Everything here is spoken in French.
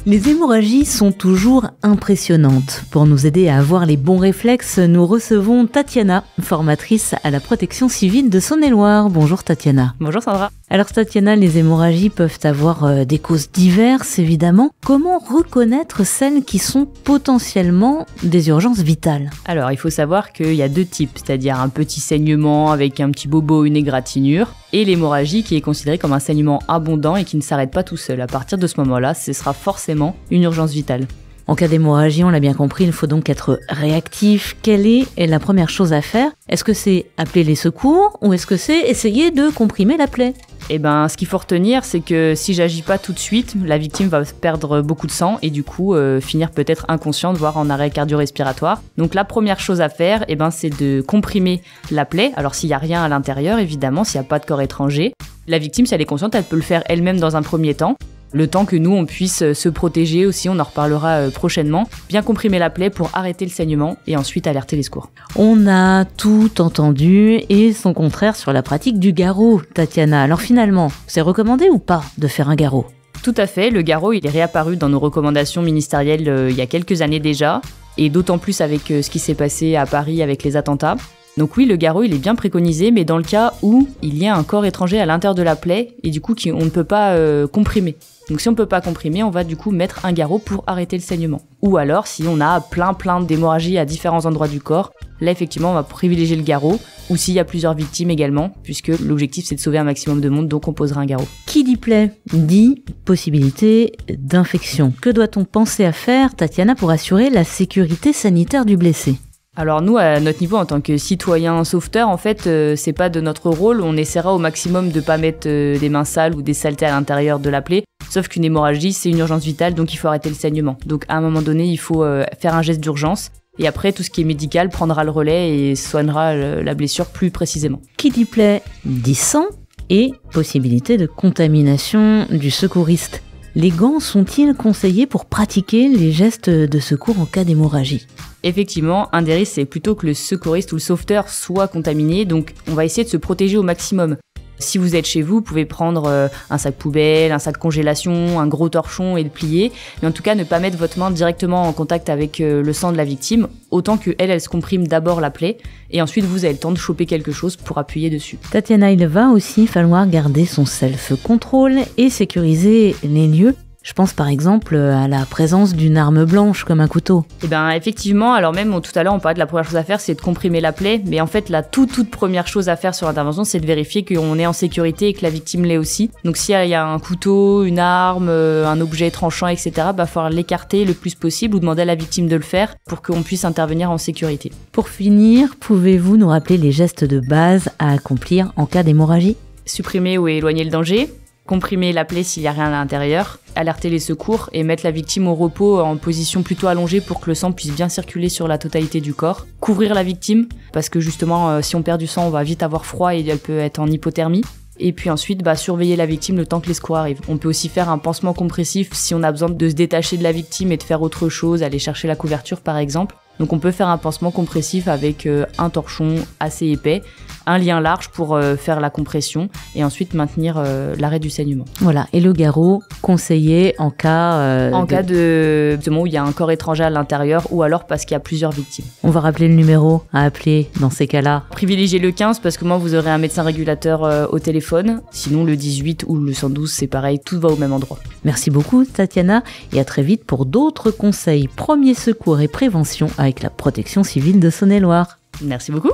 Les hémorragies sont toujours impressionnantes. Pour nous aider à avoir les bons réflexes, nous recevons Tatiana, formatrice à la protection civile de Saône-et-Loire. Bonjour Tatiana. Bonjour Sandra. Alors Tatiana, les hémorragies peuvent avoir des causes diverses évidemment. Comment reconnaître celles qui sont potentiellement des urgences vitales? Alors il faut savoir qu'il y a deux types, c'est-à-dire un petit saignement avec un petit bobo, une égratignure, et l'hémorragie qui est considérée comme un saignement abondant et qui ne s'arrête pas tout seul. À partir de ce moment-là, ce sera forcément une urgence vitale. En cas d'hémorragie, on l'a bien compris, il faut donc être réactif. Quelle est la première chose à faire? Est-ce que c'est appeler les secours ou est-ce que c'est essayer de comprimer la plaie? Ce qu'il faut retenir, c'est que si j'agis pas tout de suite, la victime va perdre beaucoup de sang et du coup finir peut-être inconsciente, voire en arrêt cardio-respiratoire. Donc la première chose à faire, c'est de comprimer la plaie. Alors s'il y a rien à l'intérieur, évidemment, s'il n'y a pas de corps étranger. La victime, si elle est consciente, elle peut le faire elle-même dans un premier temps. Le temps que nous, on puisse se protéger aussi, on en reparlera prochainement. Bien comprimer la plaie pour arrêter le saignement et ensuite alerter les secours. On a tout entendu et son contraire sur la pratique du garrot, Tatiana. Alors finalement, c'est recommandé ou pas de faire un garrot? Tout à fait, le garrot, il est réapparu dans nos recommandations ministérielles il y a quelques années déjà, et d'autant plus avec ce qui s'est passé à Paris avec les attentats. Donc oui, le garrot, il est bien préconisé, mais dans le cas où il y a un corps étranger à l'intérieur de la plaie et du coup on ne peut pas comprimer. Donc si on ne peut pas comprimer, on va du coup mettre un garrot pour arrêter le saignement. Ou alors, si on a plein d'hémorragies à différents endroits du corps, là effectivement on va privilégier le garrot, ou s'il y a plusieurs victimes également, puisque l'objectif c'est de sauver un maximum de monde, donc on posera un garrot. Qui dit plaie dit possibilité d'infection. Que doit-on penser à faire, Tatiana, pour assurer la sécurité sanitaire du blessé? Alors nous, à notre niveau, en tant que citoyen sauveteur, en fait, c'est pas de notre rôle. On essaiera au maximum de pas mettre des mains sales ou des saletés à l'intérieur de la plaie. Sauf qu'une hémorragie, c'est une urgence vitale, donc il faut arrêter le saignement. Donc à un moment donné, il faut faire un geste d'urgence. Et après, tout ce qui est médical prendra le relais et soignera la blessure plus précisément. Qui dit plaie dit sang et possibilité de contamination du secouriste. Les gants sont-ils conseillés pour pratiquer les gestes de secours en cas d'hémorragie? Effectivement, un des risques, c'est plutôt que le secouriste ou le sauveteur soit contaminé, donc on va essayer de se protéger au maximum. Si vous êtes chez vous, vous pouvez prendre un sac poubelle, un sac congélation, un gros torchon et le plier, mais en tout cas ne pas mettre votre main directement en contact avec le sang de la victime, autant qu'elle se comprime d'abord la plaie, et ensuite vous avez le temps de choper quelque chose pour appuyer dessus. Tatiana, il va aussi falloir garder son self-control et sécuriser les lieux. Je pense par exemple à la présence d'une arme blanche comme un couteau. Effectivement, alors même tout à l'heure on parlait de la première chose à faire, c'est de comprimer la plaie, mais en fait la toute première chose à faire sur l'intervention, c'est de vérifier qu'on est en sécurité et que la victime l'est aussi. Donc s'il y a un couteau, une arme, un objet tranchant, etc., il va falloir l'écarter le plus possible ou demander à la victime de le faire pour qu'on puisse intervenir en sécurité. Pour finir, pouvez-vous nous rappeler les gestes de base à accomplir en cas d'hémorragie? Supprimer ou éloigner le danger, comprimer la plaie s'il n'y a rien à l'intérieur, alerter les secours et mettre la victime au repos en position plutôt allongée pour que le sang puisse bien circuler sur la totalité du corps. Couvrir la victime, parce que justement, si on perd du sang, on va vite avoir froid et elle peut être en hypothermie. Et puis ensuite, surveiller la victime le temps que les secours arrivent. On peut aussi faire un pansement compressif si on a besoin de se détacher de la victime et de faire autre chose, aller chercher la couverture par exemple. Donc on peut faire un pansement compressif avec un torchon assez épais, un lien large pour faire la compression et ensuite maintenir l'arrêt du saignement. Voilà, et le garrot conseillé en cas de où il y a un corps étranger à l'intérieur ou alors parce qu'il y a plusieurs victimes. On va rappeler le numéro à appeler dans ces cas-là. Privilégiez le 15 parce que moi vous aurez un médecin régulateur au téléphone, sinon le 18 ou le 112 c'est pareil, tout va au même endroit. Merci beaucoup Tatiana et à très vite pour d'autres conseils premiers secours et prévention avec la protection civile de Saône-et-Loire. Merci beaucoup.